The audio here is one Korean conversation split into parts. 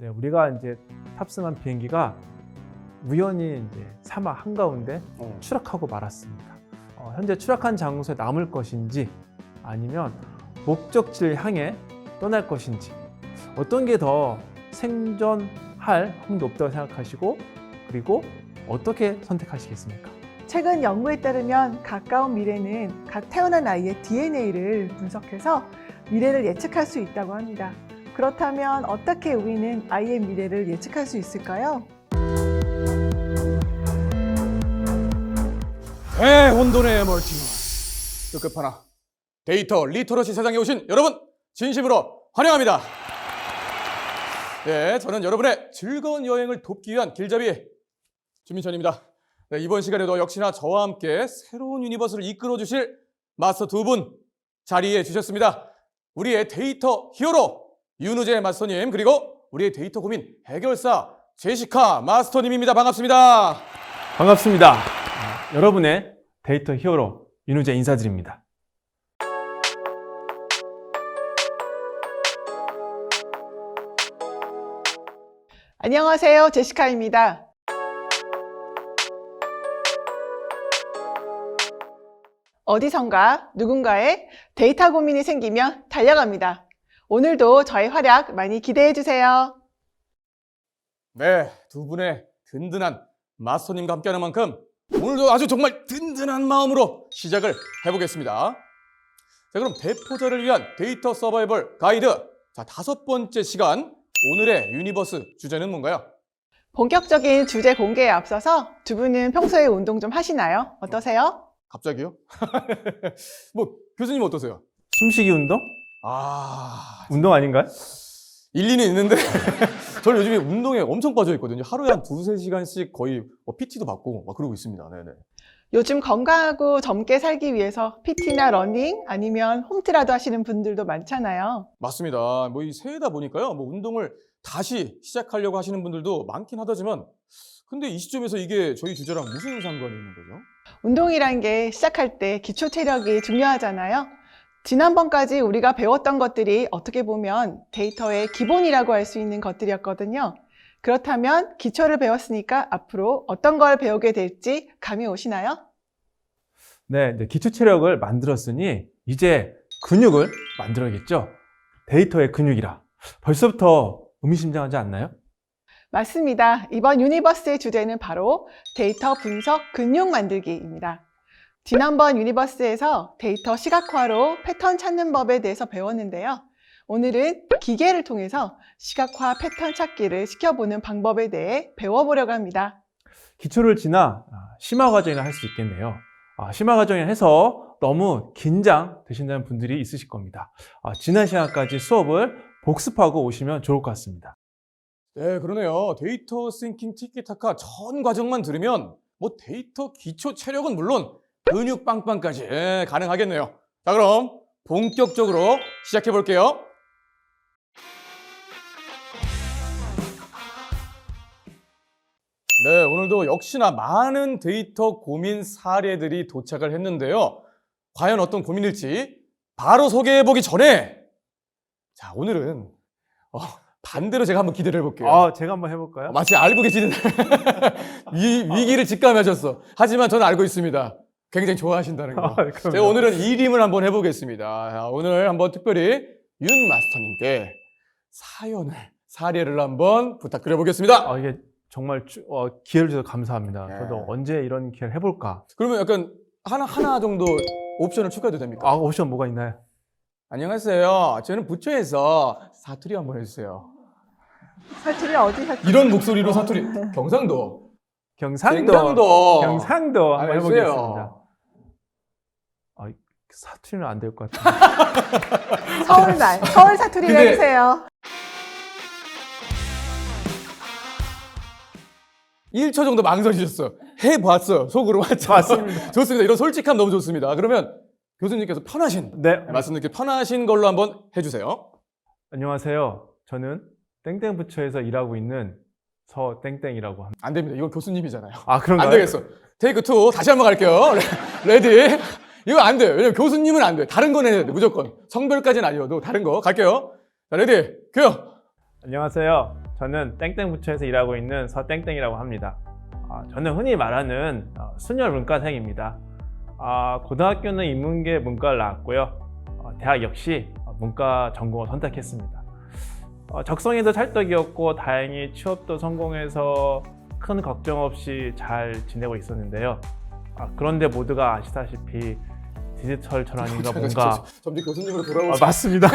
네, 우리가 이제 탑승한 비행기가 우연히 이제 사막 한가운데 추락하고 말았습니다. 현재 추락한 장소에 남을 것인지 아니면 목적지를 향해 떠날 것인지 어떤 게 더 생존할 확률이 높다고 생각하시고 그리고 어떻게 선택하시겠습니까? 최근 연구에 따르면 가까운 미래는 각 태어난 아이의 DNA를 분석해서 미래를 예측할 수 있다고 합니다. 그렇다면 어떻게 우리는 아이의 미래를 예측할 수 있을까요? 대혼돈의 멀티원 또 끝판왕 데이터 리터러시 세상에 오신 여러분 진심으로 환영합니다. 네, 저는 여러분의 즐거운 여행을 돕기 위한 길잡이 주민천입니다. 네, 이번 시간에도 역시나 저와 함께 새로운 유니버스를 이끌어 주실 마스터 두 분 자리해 주셨습니다. 우리의 데이터 히어로 윤우재 마스터님 그리고 우리의 데이터 고민 해결사 제시카 마스터님입니다. 반갑습니다. 반갑습니다. 여러분의 데이터 히어로 윤우재 인사드립니다. 안녕하세요. 제시카입니다. 어디선가 누군가의 데이터 고민이 생기면 달려갑니다. 오늘도 저의 활약 많이 기대해 주세요. 네, 두 분의 든든한 마스터님과 함께하는 만큼 오늘도 아주 정말 든든한 마음으로 시작을 해보겠습니다. 자, 그럼 대포자를 위한 데이터 서바이벌 가이드. 자, 5번째 시간 오늘의 유니버스 주제는 뭔가요? 본격적인 주제 공개에 앞서서 두 분은 평소에 운동 좀 하시나요? 어떠세요? 갑자기요? 뭐 교수님 어떠세요? 숨쉬기 운동? 운동 아닌가요? 일리는 있는데 저는 요즘에 운동에 엄청 빠져 있거든요. 하루에 한 2-3시간씩 거의 PT도 받고 막 그러고 있습니다. 네네. 요즘 건강하고 젊게 살기 위해서 PT나 러닝 아니면 홈트라도 하시는 분들도 많잖아요. 맞습니다. 뭐 이 새해다 보니까요. 뭐 운동을 다시 시작하려고 하시는 분들도 많긴 하다지만 근데 이 시점에서 이게 저희 주제랑 무슨 상관이 있는 거죠? 운동이란 게 시작할 때 기초 체력이 중요하잖아요. 지난번까지 우리가 배웠던 것들이 어떻게 보면 데이터의 기본이라고 할 수 있는 것들이었거든요. 그렇다면 기초를 배웠으니까 앞으로 어떤 걸 배우게 될지 감이 오시나요? 네, 기초 체력을 만들었으니 이제 근육을 만들어야겠죠. 데이터의 근육이라. 벌써부터 의미심장하지 않나요? 맞습니다. 이번 유니버스의 주제는 바로 데이터 분석 근육 만들기입니다. 지난번 유니버스에서 데이터 시각화로 패턴 찾는 법에 대해서 배웠는데요. 오늘은 기계를 통해서 시각화 패턴 찾기를 시켜보는 방법에 대해 배워보려고 합니다. 기초를 지나 심화 과정이라 할 수 있겠네요. 심화 과정에 해서 너무 긴장되신다는 분들이 있으실 겁니다. 지난 시간까지 수업을 복습하고 오시면 좋을 것 같습니다. 네, 그러네요. 데이터 싱킹 티키타카 전 과정만 들으면 뭐 데이터 기초 체력은 물론 근육 빵빵까지 가능하겠네요. 자, 그럼 본격적으로 시작해 볼게요. 네, 오늘도 역시나 많은 데이터 고민 사례들이 도착을 했는데요. 과연 어떤 고민일지 바로 소개해 보기 전에 자, 오늘은 반대로 제가 한번 기대를 해볼게요. 제가 한번 해볼까요? 마치 알고 계시는 위기를 직감하셨어. 하지만 저는 알고 있습니다. 굉장히 좋아하신다는 거. 제가 오늘은 이 림을 한번 해보겠습니다. 오늘 한번 특별히 윤 마스터님께 사례를 한번 부탁드려보겠습니다. 이게 정말 기회를 주셔서 감사합니다. 네. 저도 언제 이런 기회를 해볼까? 그러면 약간 하나 정도 옵션을 추가해도 됩니까? 옵션 뭐가 있나요? 안녕하세요. 저는 부처에서 사투리 한번 해주세요. 사투리 어디 사투리? 이런 목소리로 사투리. 경상도. 경상도 한번 해주세요. 해보겠습니다. 사투리는 안 될 것 같아요. 서울 사투리 근데- 해주세요. 1초 정도 망설이셨어요. 해봤어요. 속으로. 맞습니다. 좋습니다. 이런 솔직함 너무 좋습니다. 그러면 교수님께서 편하신, 네, 말씀드릴게 편하신 걸로 한번 해주세요. 안녕하세요. 저는 땡땡 부처에서 일하고 있는 서땡땡이라고 합니다. 안 됩니다. 이건 교수님이잖아요. 그런가요? 안 되겠어. 테이크 2 다시 한번 갈게요. 레디. 이거 안 돼요. 왜냐면 교수님은 안 돼요. 다른 건 해야 돼. 무조건. 성별까지는 아니어도 다른 거 갈게요. 자, 레디. 큐. 안녕하세요. 저는 땡땡 부처에서 일하고 있는 서땡땡이라고 합니다. 저는 흔히 말하는 순혈 문과생입니다. 고등학교는 인문계 문과를 나왔고요. 대학 역시 문과 전공을 선택했습니다. 적성에도 찰떡이었고 다행히 취업도 성공해서 큰 걱정 없이 잘 지내고 있었는데요. 그런데 모두가 아시다시피 디지털 전환인가 뭔가 점점 교수님으로 돌아오죠. 맞습니다.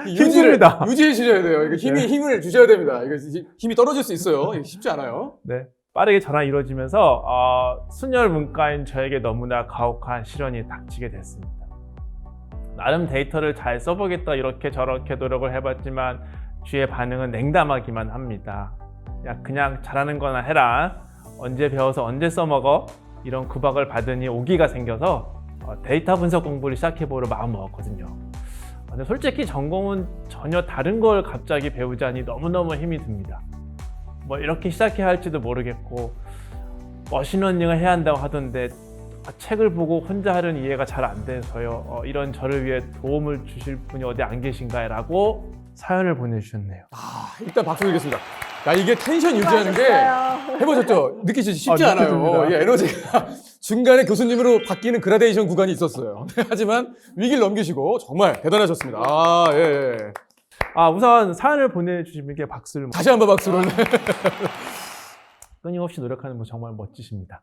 힘듭니다. 유지해 주셔야 돼요. 이거 힘을 주셔야 됩니다. 이거 힘이 떨어질 수 있어요. 이거 쉽지 않아요. 네, 빠르게 전환이 이루어지면서 순혈 문과인 저에게 너무나 가혹한 시련이 닥치게 됐습니다. 나름 데이터를 잘 써보겠다 이렇게 저렇게 노력을 해봤지만 주위의 반응은 냉담하기만 합니다. 야, 그냥 잘하는 거나 해라. 언제 배워서 언제 써먹어? 이런 구박을 받으니 오기가 생겨서 데이터 분석 공부를 시작해보려 마음먹었거든요. 근데 솔직히 전공은 전혀 다른 걸 갑자기 배우자니 너무너무 힘이 듭니다. 뭐 이렇게 시작해야 할지도 모르겠고 머신러닝을 해야 한다고 하던데 책을 보고 혼자 하려는 이해가 잘 안 돼서요. 이런 저를 위해 도움을 주실 분이 어디 안 계신가요? 라고 사연을 보내주셨네요. 일단 박수 드리겠습니다. 야, 이게 텐션 유지하는 게 해보셨죠? 느끼시지 쉽지 않아요. 느껴집니다. 이 에너지가 중간에 교수님으로 바뀌는 그라데이션 구간이 있었어요. 하지만 위기를 넘기시고 정말 대단하셨습니다. 예. 우선 사연을 보내주신 분께 박수를 다시 한번 박수를. 끊임없이 노력하는 분 정말 멋지십니다.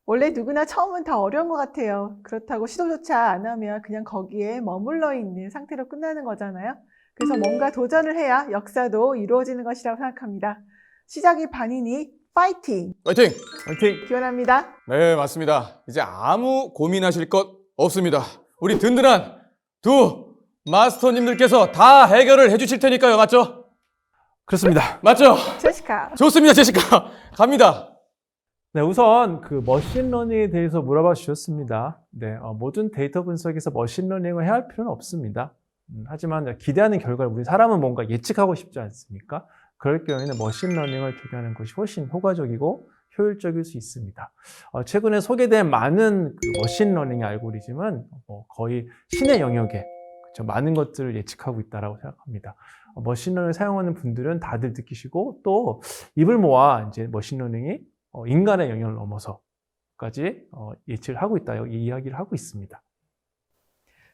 원래 누구나 처음은 다 어려운 것 같아요. 그렇다고 시도조차 안 하면 그냥 거기에 머물러 있는 상태로 끝나는 거잖아요. 그래서 뭔가 도전을 해야 역사도 이루어지는 것이라고 생각합니다. 시작이 반이니 파이팅! 화이팅! 화이팅! 기원합니다. 네, 맞습니다. 이제 아무 고민하실 것 없습니다. 우리 든든한 두 마스터님들께서 다 해결을 해주실 테니까요. 맞죠? 그렇습니다. 맞죠? 제시카. 좋습니다, 제시카. 갑니다. 네, 우선 그 머신러닝에 대해서 물어봐 주셨습니다. 네, 모든 데이터 분석에서 머신러닝을 해야 할 필요는 없습니다. 하지만 기대하는 결과를 우리 사람은 뭔가 예측하고 싶지 않습니까? 그럴 경우에는 머신러닝을 적용하는 것이 훨씬 효과적이고 효율적일 수 있습니다. 최근에 소개된 많은 그 머신러닝의 알고리즘은 거의 신의 영역에 많은 것들을 예측하고 있다고 생각합니다. 머신러닝을 사용하는 분들은 다들 느끼시고 또 입을 모아 이제 머신러닝이 인간의 영역을 넘어서까지 예측을 하고 있다, 이 이야기를 하고 있습니다.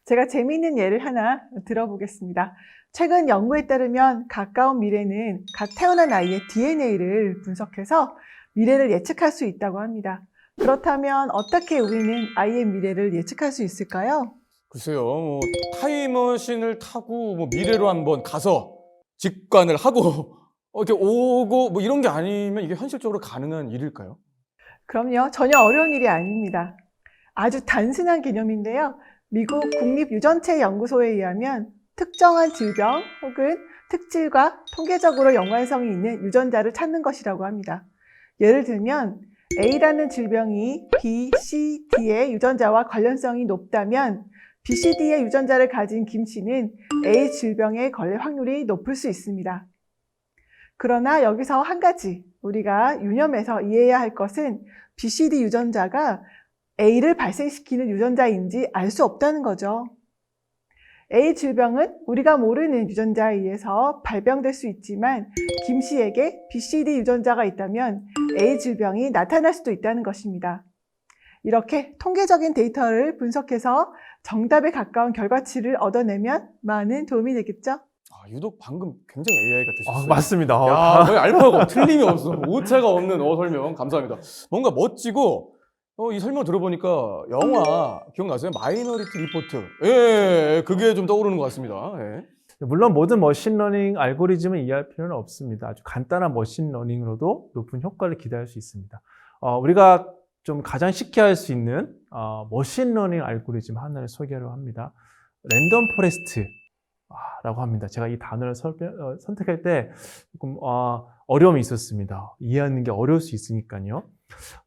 제가 재미있는 예를 하나 들어보겠습니다. 최근 연구에 따르면 가까운 미래는 갓 태어난 아이의 DNA를 분석해서 미래를 예측할 수 있다고 합니다. 그렇다면 어떻게 우리는 아이의 미래를 예측할 수 있을까요? 글쎄요, 타임머신을 타고 미래로 한번 가서 직관을 하고 이렇게 오고 이런 게 아니면 이게 현실적으로 가능한 일일까요? 그럼요. 전혀 어려운 일이 아닙니다. 아주 단순한 개념인데요. 미국 국립유전체연구소에 의하면 특정한 질병 혹은 특질과 통계적으로 연관성이 있는 유전자를 찾는 것이라고 합니다. 예를 들면 A라는 질병이 B, C, D의 유전자와 관련성이 높다면 BCD의 유전자를 가진 김 씨는 A 질병에 걸릴 확률이 높을 수 있습니다. 그러나 여기서 한 가지 우리가 유념해서 이해해야 할 것은 BCD 유전자가 A를 발생시키는 유전자인지 알 수 없다는 거죠. A 질병은 우리가 모르는 유전자에 의해서 발병될 수 있지만 김 씨에게 BCD 유전자가 있다면 A 질병이 나타날 수도 있다는 것입니다. 이렇게 통계적인 데이터를 분석해서 정답에 가까운 결과치를 얻어내면 많은 도움이 되겠죠? 유독 방금 굉장히 AI 같으셨어요. 맞습니다. 야, 거의 알파고 틀림이 없어. 오차가 없는 설명 감사합니다. 뭔가 멋지고 이 설명 들어보니까 영화 기억나세요? 마이너리티 리포트. 예, 그게 좀 떠오르는 것 같습니다. 예. 물론 모든 머신러닝 알고리즘을 이해할 필요는 없습니다. 아주 간단한 머신러닝으로도 높은 효과를 기대할 수 있습니다. 우리가 좀 가장 쉽게 할 수 있는 머신러닝 알고리즘 하나를 소개하려고 합니다. 랜덤 포레스트라고 합니다. 제가 이 단어를 선택할 때 조금 어려움이 있었습니다. 이해하는 게 어려울 수 있으니까요.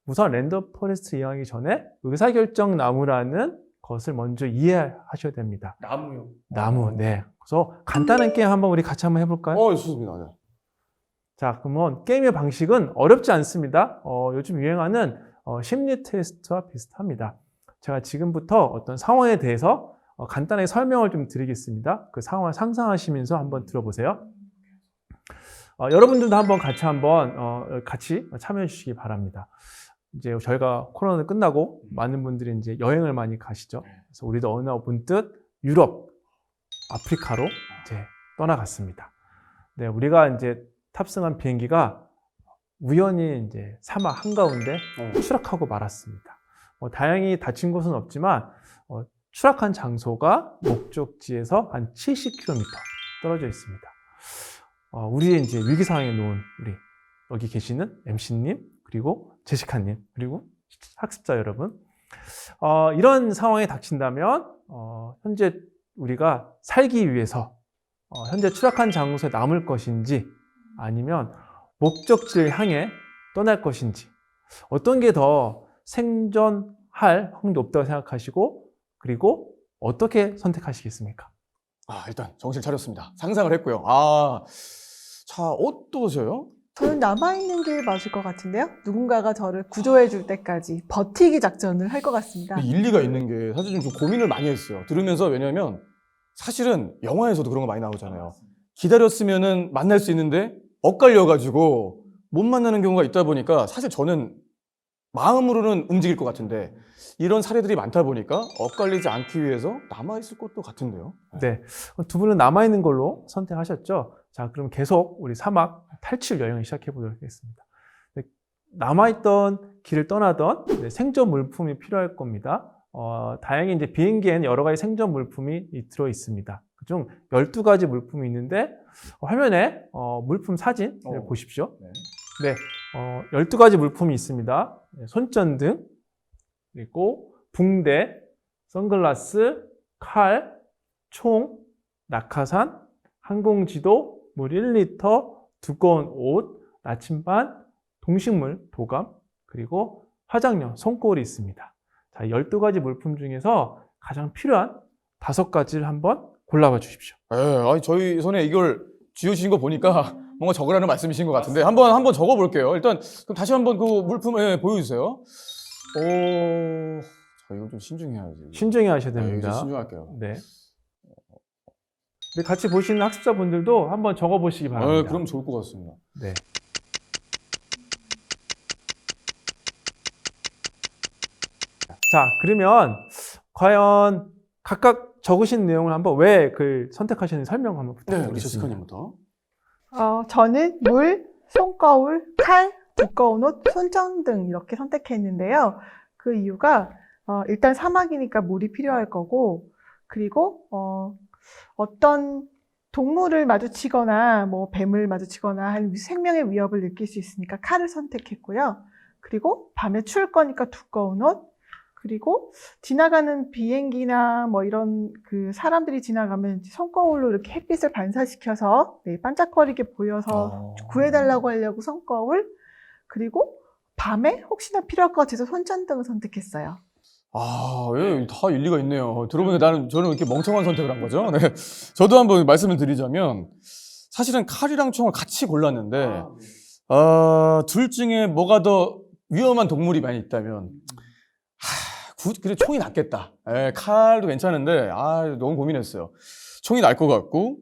우선 랜덤 포레스트 이해하기 전에 의사결정 나무라는 것을 먼저 이해하셔야 됩니다. 나무요. 나무, 네. 그래서 간단한 게임 한번 우리 같이 한번 해볼까요? 좋습니다. 네. 자, 그러면 게임의 방식은 어렵지 않습니다. 요즘 유행하는 심리 테스트와 비슷합니다. 제가 지금부터 어떤 상황에 대해서 간단하게 설명을 좀 드리겠습니다. 그 상황을 상상하시면서 한번 들어보세요. 여러분들도 한번 같이 참여해 주시기 바랍니다. 이제 저희가 코로나는 끝나고 많은 분들이 이제 여행을 많이 가시죠. 그래서 우리도 어느 날 문득 유럽, 아프리카로 이제 떠나갔습니다. 네, 우리가 이제 탑승한 비행기가 우연히 이제 사막 한가운데 추락하고 말았습니다. 다행히 다친 곳은 없지만 추락한 장소가 목적지에서 한 70km 떨어져 있습니다. 우리의 이제 위기 상황에 놓은 우리 여기 계시는 MC님, 그리고 제시카님, 그리고 학습자 여러분, 이런 상황에 닥친다면 현재 우리가 살기 위해서 현재 추락한 장소에 남을 것인지 아니면 목적지를 향해 떠날 것인지 어떤 게 더 생존할 확률이 높다고 생각하시고 그리고 어떻게 선택하시겠습니까? 일단 정신 차렸습니다. 상상을 했고요. 자, 어떠세요? 저는 남아있는 게 맞을 것 같은데요. 누군가가 저를 구조해 줄 때까지 버티기 작전을 할 것 같습니다. 일리가 있는 게 사실 좀 고민을 많이 했어요. 들으면서. 왜냐하면 사실은 영화에서도 그런 거 많이 나오잖아요. 기다렸으면은 만날 수 있는데 엇갈려가지고 못 만나는 경우가 있다 보니까 사실 저는 마음으로는 움직일 것 같은데 이런 사례들이 많다 보니까 엇갈리지 않기 위해서 남아있을 것도 같은데요. 네, 두 분은 남아있는 걸로 선택하셨죠? 자, 그럼 계속 우리 사막 탈출 여행을 시작해 보도록 하겠습니다. 네, 남아있던 길을 떠나던 생존 물품이 필요할 겁니다. 다행히 이제 비행기에는 여러 가지 생존 물품이 들어 있습니다. 그중 12가지 물품이 있는데 화면에 물품 사진을 보십시오. 네, 12가지 물품이 있습니다. 손전등, 그리고 붕대, 선글라스, 칼, 총, 낙하산, 항공지도, 물 1리터, 두꺼운 옷, 나침반, 동식물, 도감, 그리고 화장용, 손거울이 있습니다. 자, 12가지 물품 중에서 가장 필요한 5가지를 한번 골라봐 주십시오. 저희 손에 이걸 쥐어주신 거 보니까 뭔가 적으라는 말씀이신 것 같은데 한번 적어볼게요. 일단 그럼 다시 한번 그 물품을 보여주세요. 자, 이건 좀 신중해야지. 신중히 하셔야 됩니다. 신중할게요. 네. 같이 보시는 학습자분들도 한번 적어보시기 바랍니다. 그럼 좋을 것 같습니다. 네. 자, 그러면 과연 각각 적으신 내용을 한번 왜 선택하셨는지 설명 한번 부탁드리겠습니다. 우리 제시카님부터. 저는 물, 손거울, 칼, 두꺼운 옷, 손전등 이렇게 선택했는데요. 그 이유가 일단 사막이니까 물이 필요할 거고, 그리고 어떤 동물을 마주치거나 뭐 뱀을 마주치거나 한 생명의 위협을 느낄 수 있으니까 칼을 선택했고요. 그리고 밤에 추울 거니까 두꺼운 옷, 그리고 지나가는 비행기나 뭐 이런 사람들이 지나가면 손거울로 이렇게 햇빛을 반사시켜서 반짝거리게 보여서 구해달라고 하려고 손거울, 그리고 밤에 혹시나 필요할 것 같아서 손전등을 선택했어요. 다 일리가 있네요. 들어보니까 저는 이렇게 멍청한 선택을 한 거죠. 네. 저도 한번 말씀을 드리자면 사실은 칼이랑 총을 같이 골랐는데 둘 중에 뭐가 더 위험한 동물이 많이 있다면 그래 총이 낫겠다. 칼도 괜찮은데 너무 고민했어요. 총이 날 것 같고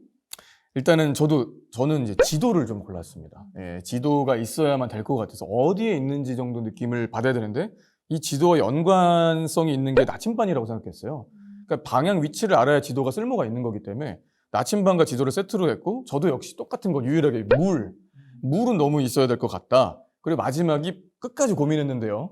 일단은 저는 이제 지도를 좀 골랐습니다. 지도가 있어야만 될 것 같아서 어디에 있는지 정도 느낌을 받아야 되는데 이 지도와 연관성이 있는 게 나침반이라고 생각했어요. 그러니까 방향 위치를 알아야 지도가 쓸모가 있는 거기 때문에 나침반과 지도를 세트로 했고 저도 역시 똑같은 거 유일하게 물은 너무 있어야 될 것 같다. 그리고 마지막이 끝까지 고민했는데요.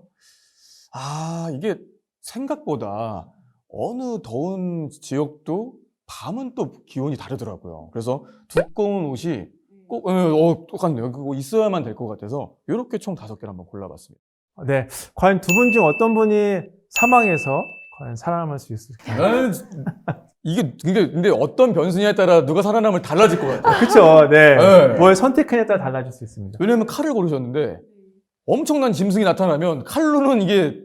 이게 생각보다 어느 더운 지역도 밤은 또 기온이 다르더라고요. 그래서 두꺼운 옷이 꼭 똑같네요. 그거 있어야만 될 것 같아서 이렇게 총 5개를 한번 골라봤습니다. 네, 과연 두 분 중 어떤 분이 사망해서 과연 살아남을 수 있을까요? 이게 근데 어떤 변수냐에 따라 누가 살아남을 달라질 것 같아요. 그렇죠. 네. 뭘 선택하냐에 따라 달라질 수 있습니다. 왜냐면 칼을 고르셨는데 엄청난 짐승이 나타나면 칼로는 이게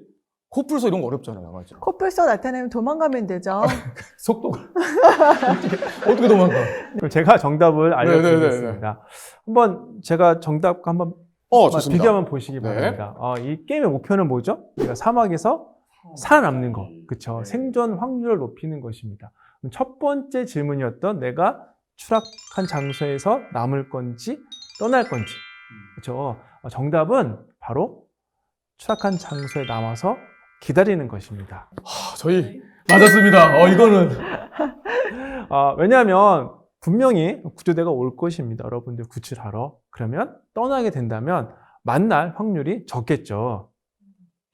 코뿔소 이런 거 어렵잖아요. 맞죠? 코뿔소 나타나면 도망가면 되죠. 속도가 어떻게 도망가? 그럼 제가 정답을 알려드리겠습니다. 한번 제가 정답 한번 좋습니다. 비교 한번 보시기 바랍니다. 이 게임의 목표는 뭐죠? 우리가 사막에서 살아남는 거, 그렇죠? 생존 확률을 높이는 것입니다. 그럼 첫 번째 질문이었던 내가 추락한 장소에서 남을 건지 떠날 건지. 그렇죠. 정답은 바로 추락한 장소에 남아서 기다리는 것입니다. 저희 맞았습니다. 이거는 왜냐하면 분명히 구조대가 올 것입니다. 여러분들 구출하러. 그러면 떠나게 된다면 만날 확률이 적겠죠.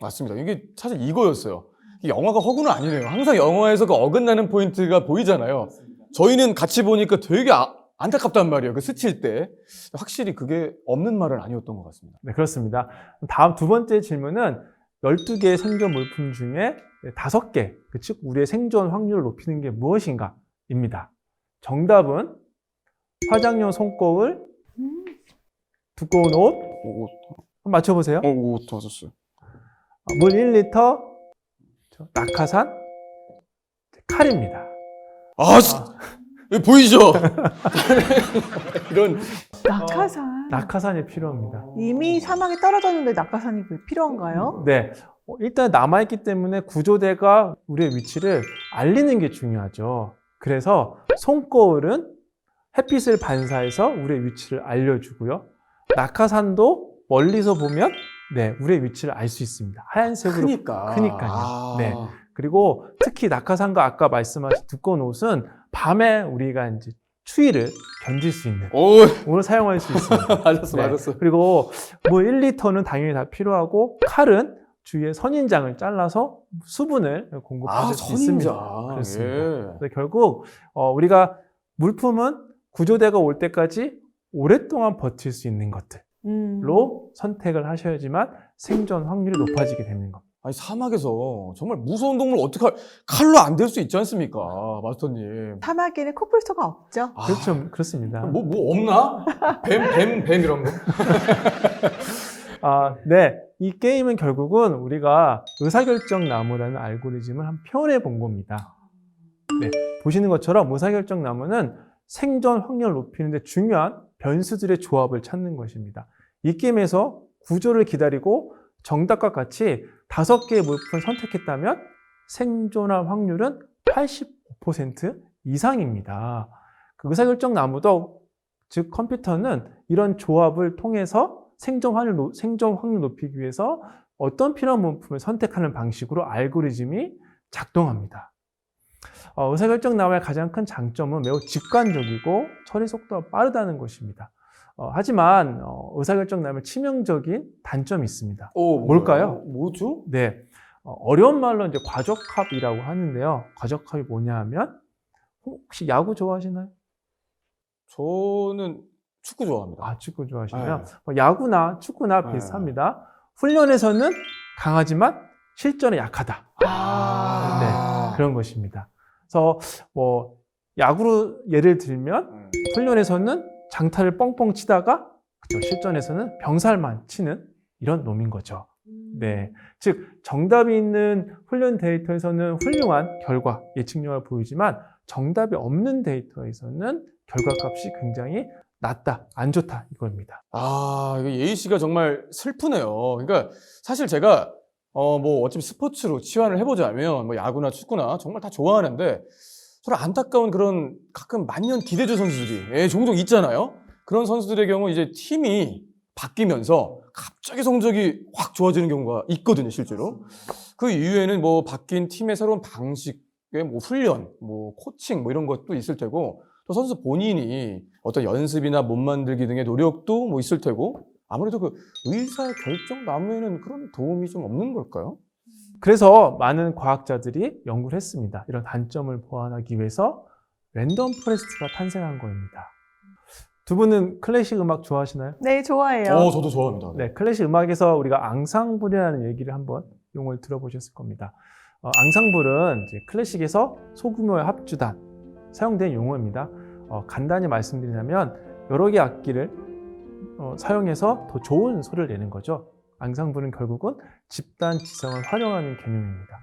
맞습니다. 이게 사실 이거였어요. 이 영화가 허구는 아니래요. 항상 영화에서 그 어긋나는 포인트가 보이잖아요. 저희는 같이 보니까 되게 안타깝단 말이에요. 그 스칠 때. 확실히 그게 없는 말은 아니었던 것 같습니다. 네, 그렇습니다. 다음 두 번째 질문은 12개의 생존 물품 중에 5개, 즉 우리의 생존 확률을 높이는 게 무엇인가? 입니다. 정답은 화장용 손거울, 두꺼운 옷, 한번 맞춰보세요. 옷 맞았어요. 물 1리터, 낙하산, 칼입니다. 보이죠? 이런 낙하산. 낙하산이 필요합니다. 이미 사막에 떨어졌는데 낙하산이 왜 필요한가요? 네. 일단 남아있기 때문에 구조대가 우리의 위치를 알리는 게 중요하죠. 그래서 손거울은 햇빛을 반사해서 우리의 위치를 알려주고요. 낙하산도 멀리서 보면 네, 우리의 위치를 알 수 있습니다. 하얀색으로 크니까요. 네. 그리고 특히 낙하산과 아까 말씀하신 두꺼운 옷은 밤에 우리가 이제 추위를 견딜 수 있는 오늘 사용할 수 있습니다. 맞았어. 그리고 뭐 1리터는 당연히 다 필요하고 칼은 주위에 선인장을 잘라서 수분을 공급할 수 있습니다. 그렇습니다. 그래서 결국 우리가 물품은 구조대가 올 때까지 오랫동안 버틸 수 있는 것들로 선택을 하셔야지만 생존 확률이 높아지게 되는 겁니다. 아니 사막에서 정말 무서운 동물 어떻게 칼로 안 될 수 있지 않습니까, 마스터님? 사막에는 코뿔소가 없죠. 그렇죠, 그렇습니다. 뭐 없나? 뱀 이런 거? 네. 이 게임은 결국은 우리가 의사결정 나무라는 알고리즘을 한번 표현해 본 겁니다. 네. 보시는 것처럼 의사결정 나무는 생존 확률을 높이는 데 중요한 변수들의 조합을 찾는 것입니다. 이 게임에서 구조를 기다리고 정답과 같이 5개의 물품을 선택했다면 생존할 확률은 85% 이상입니다. 그 의사결정 나무도, 즉 컴퓨터는 이런 조합을 통해서 생존 확률 높이기 위해서 어떤 필요한 물품을 선택하는 방식으로 알고리즘이 작동합니다. 의사결정 나무의 가장 큰 장점은 매우 직관적이고 처리 속도가 빠르다는 것입니다. 하지만 의사결정 나무의 치명적인 단점이 있습니다. 뭘까요? 뭐죠? 네, 어려운 말로 이제 과적합이라고 하는데요. 과적합이 뭐냐 하면 혹시 야구 좋아하시나요? 저는 축구 좋아합니다. 축구 좋아하시면 야구나 축구나 비슷합니다. 훈련에서는 강하지만 실전에 약하다. 네, 그런 것입니다. 그래서 뭐 야구로 예를 들면 훈련에서는 장타를 뻥뻥 치다가 실전에서는 병살만 치는 이런 놈인 거죠. 네, 즉 정답이 있는 훈련 데이터에서는 훌륭한 결과, 예측력을 보이지만 정답이 없는 데이터에서는 결과값이 굉장히 낮다, 안 좋다 이겁니다. 이거 예희 씨가 정말 슬프네요. 그러니까 사실 제가 뭐 어차피 스포츠로 치환을 해보자면 뭐 야구나 축구나 정말 다 좋아하는데 서로 안타까운 그런 가끔 만년 기대주 선수들이 종종 있잖아요. 그런 선수들의 경우 이제 팀이 바뀌면서 갑자기 성적이 확 좋아지는 경우가 있거든요, 실제로. 그 이후에는 뭐 바뀐 팀의 새로운 방식의 뭐 훈련, 뭐 코칭 뭐 이런 것도 있을 테고 또 선수 본인이 어떤 연습이나 몸 만들기 등의 노력도 뭐 있을 테고 아무래도 그 의사 결정 나무에는 그런 도움이 좀 없는 걸까요? 그래서 많은 과학자들이 연구를 했습니다. 이런 단점을 보완하기 위해서 랜덤 포레스트가 탄생한 겁니다. 두 분은 클래식 음악 좋아하시나요? 네, 좋아해요. 저도 좋아합니다. 네, 클래식 음악에서 우리가 앙상블이라는 얘기를 한번 용어를 들어보셨을 겁니다. 앙상블은 이제 클래식에서 소규모의 합주단 사용된 용어입니다. 간단히 말씀드리자면 여러 개의 악기를 사용해서 더 좋은 소리를 내는 거죠. 앙상블은 결국은 집단 지성을 활용하는 개념입니다.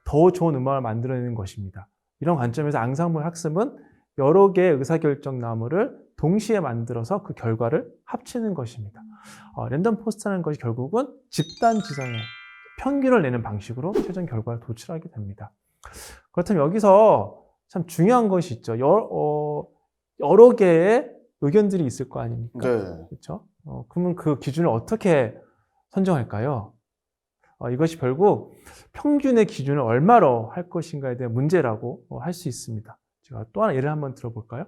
더 좋은 음악을 만들어내는 것입니다. 이런 관점에서 앙상블 학습은 여러 개의 의사결정 나무를 동시에 만들어서 그 결과를 합치는 것입니다. 랜덤 포스트라는 것이 결국은 집단 지성의 평균을 내는 방식으로 최종 결과를 도출하게 됩니다. 그렇다면 여기서 참 중요한 것이 있죠. 여러 개의 의견들이 있을 거 아닙니까? 네. 그렇죠? 그러면 그 기준을 어떻게 선정할까요? 이것이 결국 평균의 기준을 얼마로 할 것인가에 대한 문제라고 할 수 있습니다. 제가 또 하나 예를 한번 들어볼까요?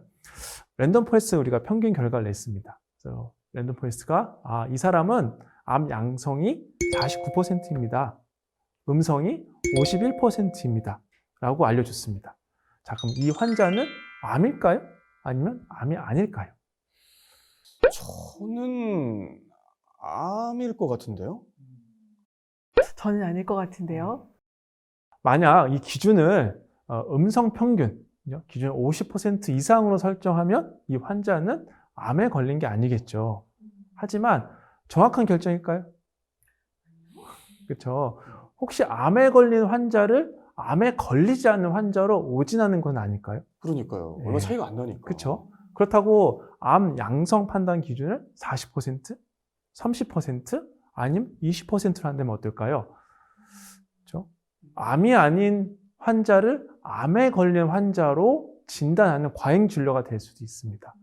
랜덤 포레스트 우리가 평균 결과를 냈습니다. 그래서 랜덤 포레스트가 이 사람은 암 양성이 49%입니다. 음성이 51%입니다. 라고 알려줬습니다. 자, 그럼 이 환자는 암일까요? 아니면 암이 아닐까요? 저는 암일 것 같은데요. 저는 아닐 것 같은데요. 만약 이 기준을 음성 평균, 기준 50% 이상으로 설정하면 이 환자는 암에 걸린 게 아니겠죠. 하지만 정확한 결정일까요? 그렇죠. 혹시 암에 걸린 환자를 암에 걸리지 않는 환자로 오진하는 건 아닐까요? 그러니까요. 네. 얼마 차이가 안 나니까. 그렇죠. 그렇다고 암 양성 판단 기준을 40%, 30% 아니면 20%로 한다면 어떨까요? 그렇죠? 암이 아닌 환자를 암에 걸린 환자로 진단하는 과잉 진료가 될 수도 있습니다.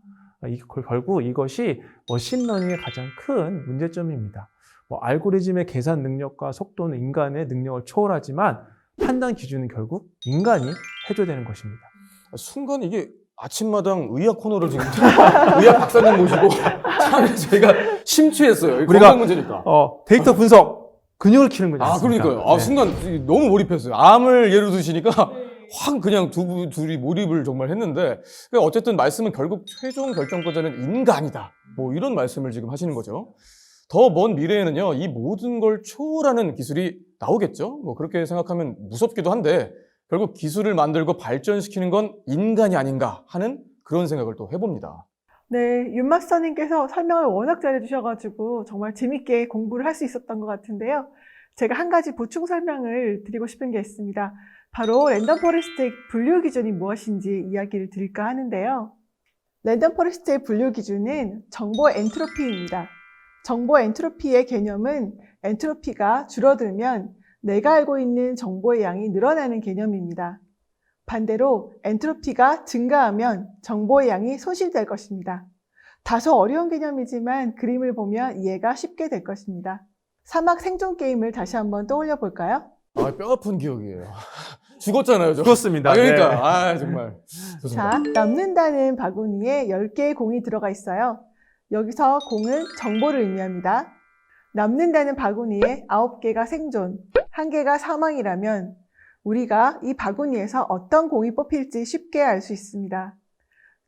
결국 이것이 머신러닝의 가장 큰 문제점입니다. 알고리즘의 계산 능력과 속도는 인간의 능력을 초월하지만 판단 기준은 결국 인간이 해줘야 되는 것입니다. 순간 이게 아침마당 의학 코너를 지금 의학 박사님 모시고 참 저희가 심취했어요. 우리가 건강 문제니까. 데이터 분석, 근육을 키우는 거지 않습니까? 그러니까요. 네. 순간 너무 몰입했어요. 암을 예로 드시니까 확 그냥 둘이 몰입을 정말 했는데 어쨌든 말씀은 결국 최종 결정권자는 인간이다. 뭐 이런 말씀을 지금 하시는 거죠. 더 먼 미래에는요, 이 모든 걸 초월하는 기술이 나오겠죠. 뭐 그렇게 생각하면 무섭기도 한데 결국 기술을 만들고 발전시키는 건 인간이 아닌가 하는 그런 생각을 또 해봅니다. 네, 윤마스터님께서 설명을 워낙 잘해주셔가지고 정말 재밌게 공부를 할 수 있었던 것 같은데요. 제가 한 가지 보충 설명을 드리고 싶은 게 있습니다. 바로 랜덤 포레스트의 분류 기준이 무엇인지 이야기를 드릴까 하는데요. 랜덤 포레스트의 분류 기준은 정보 엔트로피입니다. 정보 엔트로피의 개념은 엔트로피가 줄어들면 내가 알고 있는 정보의 양이 늘어나는 개념입니다. 반대로 엔트로피가 증가하면 정보의 양이 손실될 것입니다. 다소 어려운 개념이지만 그림을 보면 이해가 쉽게 될 것입니다. 사막 생존 게임을 다시 한번 떠올려 볼까요? 뼈 아픈 기억이에요. 죽었잖아요, 저. 죽었습니다. 그러니까 네. 정말. 좋습니다. 자, 남는다는 바구니에 10개의 공이 들어가 있어요. 여기서 공은 정보를 의미합니다. 남는다는 바구니에 9개가 생존, 1개가 사망이라면 우리가 이 바구니에서 어떤 공이 뽑힐지 쉽게 알 수 있습니다.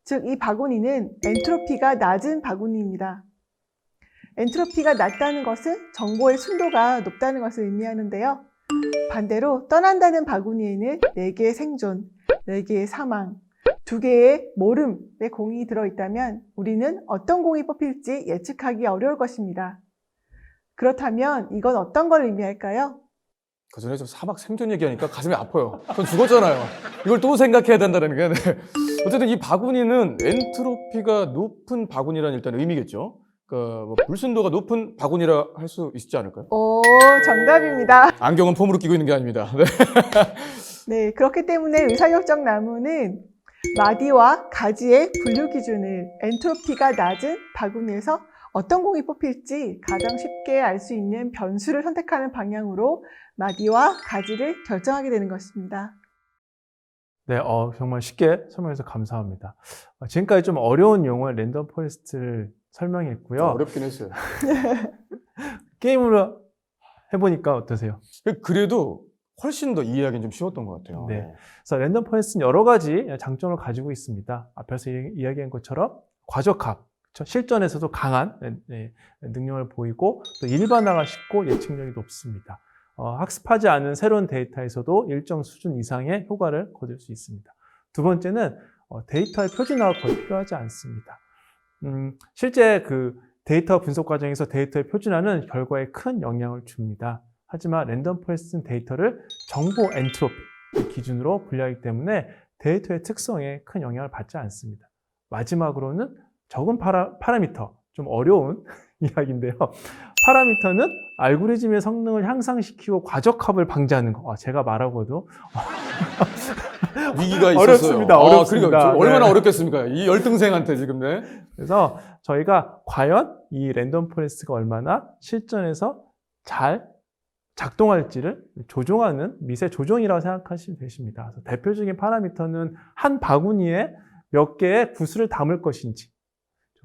즉, 이 바구니는 엔트로피가 낮은 바구니입니다. 엔트로피가 낮다는 것은 정보의 순도가 높다는 것을 의미하는데요. 반대로 떠난다는 바구니에는 4개의 생존, 4개의 사망, 2개의 모름의 공이 들어있다면 우리는 어떤 공이 뽑힐지 예측하기 어려울 것입니다. 그렇다면 이건 어떤 걸 의미할까요? 그 전에 저 사막 생존 얘기하니까 가슴이 아파요. 전 죽었잖아요. 이걸 또 생각해야 된다는 게. 네. 어쨌든 이 바구니는 엔트로피가 높은 바구니라는 일단 의미겠죠. 뭐 불순도가 높은 바구니라 할 수 있지 않을까요? 오, 정답입니다. 안경은 폼으로 끼고 있는 게 아닙니다. 네. 네, 그렇기 때문에 의사결정 나무는 마디와 가지의 분류 기준을 엔트로피가 낮은 바구니에서 어떤 공이 뽑힐지 가장 쉽게 알 수 있는 변수를 선택하는 방향으로 마디와 가지를 결정하게 되는 것입니다. 네, 정말 쉽게 설명해서 감사합니다. 지금까지 좀 어려운 용어의 랜덤 포레스트를 설명했고요. 어렵긴 했어요. 게임으로 해보니까 어떠세요? 그래도 훨씬 더 이해하기는 좀 쉬웠던 것 같아요. 네. 그래서 랜덤 포레스트는 여러 가지 장점을 가지고 있습니다. 앞에서 이야기한 것처럼 과적합, 실전에서도 강한 능력을 보이고 또 일반화가 쉽고 예측력이 높습니다. 학습하지 않은 새로운 데이터에서도 일정 수준 이상의 효과를 거둘 수 있습니다. 두 번째는 데이터의 표준화가 거의 필요하지 않습니다. 실제 그 데이터 분석 과정에서 데이터의 표준화는 결과에 큰 영향을 줍니다. 하지만 랜덤 포레스트는 데이터를 정보 엔트로피 기준으로 분류하기 때문에 데이터의 특성에 큰 영향을 받지 않습니다. 마지막으로는 적은 파라미터, 좀 어려운 이야기인데요. 파라미터는 알고리즘의 성능을 향상시키고 과적합을 방지하는 거. 제가 말하고도 위기가 있었어요. 어렵습니다. 어렵습니다. 그러니까 얼마나 네. 어렵겠습니까? 이 열등생한테 지금. 네. 그래서 저희가 과연 이 랜덤 포레스트가 얼마나 실전에서 잘 작동할지를 조종하는 미세 조종이라고 생각하시면 되십니다. 그래서 대표적인 파라미터는 한 바구니에 몇 개의 구슬을 담을 것인지,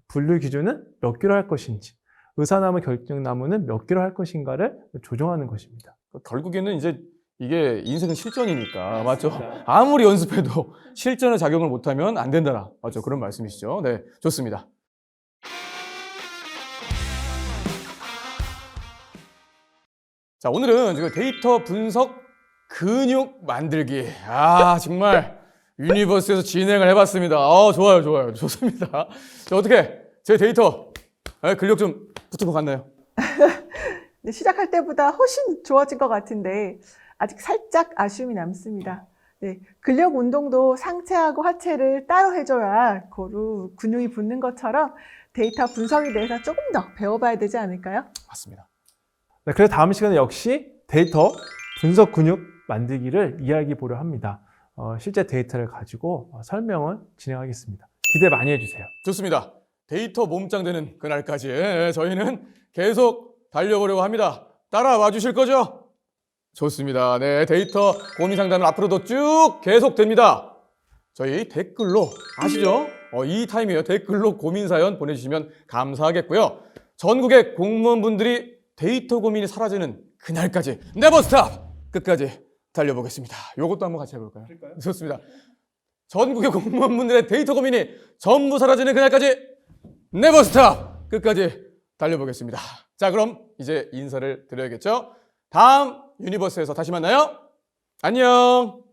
분류 기준은 몇 개로 할 것인지, 의사나무 결정나무는 몇 개로 할 것인가를 조종하는 것입니다. 결국에는 이제 이게 인생은 실전이니까 맞죠? 아무리 연습해도 실전에 작용을 못하면 안 된다라. 맞죠? 그런 말씀이시죠? 네, 좋습니다. 자, 오늘은 지금 데이터 분석 근육 만들기. 정말 유니버스에서 진행을 해봤습니다. 좋아요, 좋아요. 좋습니다. 자, 어떻게 제 데이터 근력 좀 붙은 것 같나요? 네, 시작할 때보다 훨씬 좋아진 것 같은데 아직 살짝 아쉬움이 남습니다. 네, 근력 운동도 상체하고 하체를 따로 해줘야 고루 근육이 붙는 것처럼 데이터 분석에 대해서 조금 더 배워봐야 되지 않을까요? 맞습니다. 네, 그래서 다음 시간에 역시 데이터 분석 근육 만들기를 이야기해 보려 합니다. 실제 데이터를 가지고 설명을 진행하겠습니다. 기대 많이 해주세요. 좋습니다. 데이터 몸짱 되는 그날까지 저희는 계속 달려보려고 합니다. 따라와 주실 거죠? 좋습니다. 네, 데이터 고민 상담은 앞으로도 쭉 계속됩니다. 저희 댓글로 아시죠? 이 타임이에요. 댓글로 고민 사연 보내주시면 감사하겠고요. 전국의 공무원분들이 데이터 고민이 사라지는 그날까지 네버 스탑! 끝까지 달려보겠습니다. 이것도 한번 같이 해볼까요? 그럴까요? 좋습니다. 전국의 공무원분들의 데이터 고민이 전부 사라지는 그날까지 네버 스탑! 끝까지 달려보겠습니다. 자, 그럼 이제 인사를 드려야겠죠? 다음 유니버스에서 다시 만나요. 안녕!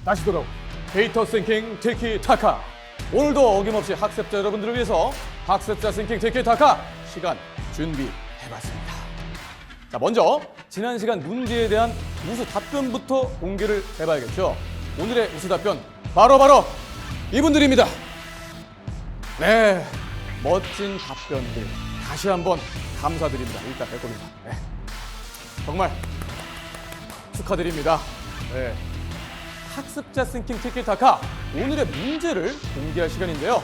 다시 돌아온 데이터 싱킹 티키타카. 오늘도 어김없이 학습자 여러분들을 위해서 학습자 싱킹 티키타카 시간 준비해봤습니다. 자, 먼저 지난 시간 문제에 대한 우수 답변부터 공개를 해봐야겠죠. 오늘의 우수 답변 바로 이분들입니다. 네, 멋진 답변들 다시 한번 감사드립니다. 일단 될 겁니다. 네. 정말 축하드립니다. 네. 학습자 싱킹 티키타카 오늘의 문제를 공개할 시간인데요.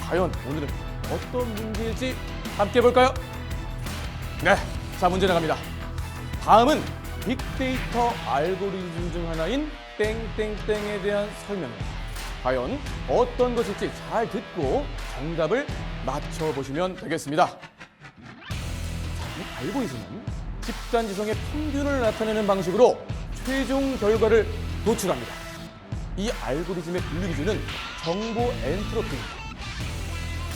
과연 오늘은 어떤 문제일지 함께 볼까요? 네, 자, 문제 나갑니다. 다음은 빅데이터 알고리즘 중 하나인 땡땡땡에 대한 설명입니다. 과연 어떤 것일지 잘 듣고 정답을 맞춰보시면 되겠습니다. 자, 이 알고리즘은 집단 지성의 평균을 나타내는 방식으로 최종 결과를 도출합니다. 이 알고리즘의 분류 기준은 정보 엔트로피입니다.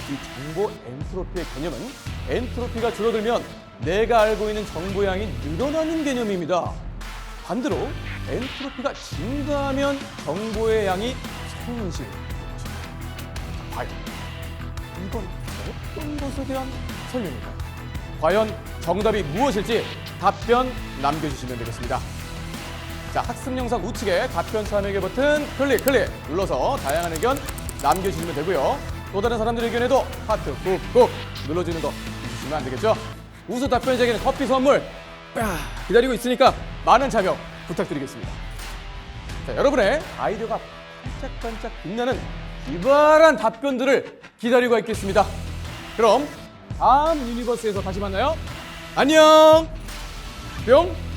이 정보 엔트로피의 개념은 엔트로피가 줄어들면 내가 알고 있는 정보 양이 늘어나는 개념입니다. 반대로 엔트로피가 증가하면 정보의 양이 손실. 과연 이건 어떤 것에 대한 설명일까요? 과연 정답이 무엇일지 답변 남겨주시면 되겠습니다. 자, 학습 영상 우측에 답변 참여기 버튼 클릭 눌러서 다양한 의견 남겨주시면 되고요. 또 다른 사람들의 의견에도 하트 꾹꾹 눌러주는 거 잊으시면 안 되겠죠? 우수 답변자에게는 커피 선물 기다리고 있으니까 많은 참여 부탁드리겠습니다. 자, 여러분의 아이디어가 반짝반짝 빛나는 기발한 답변들을 기다리고 있겠습니다. 그럼 다음 유니버스에서 다시 만나요. 안녕! 뿅!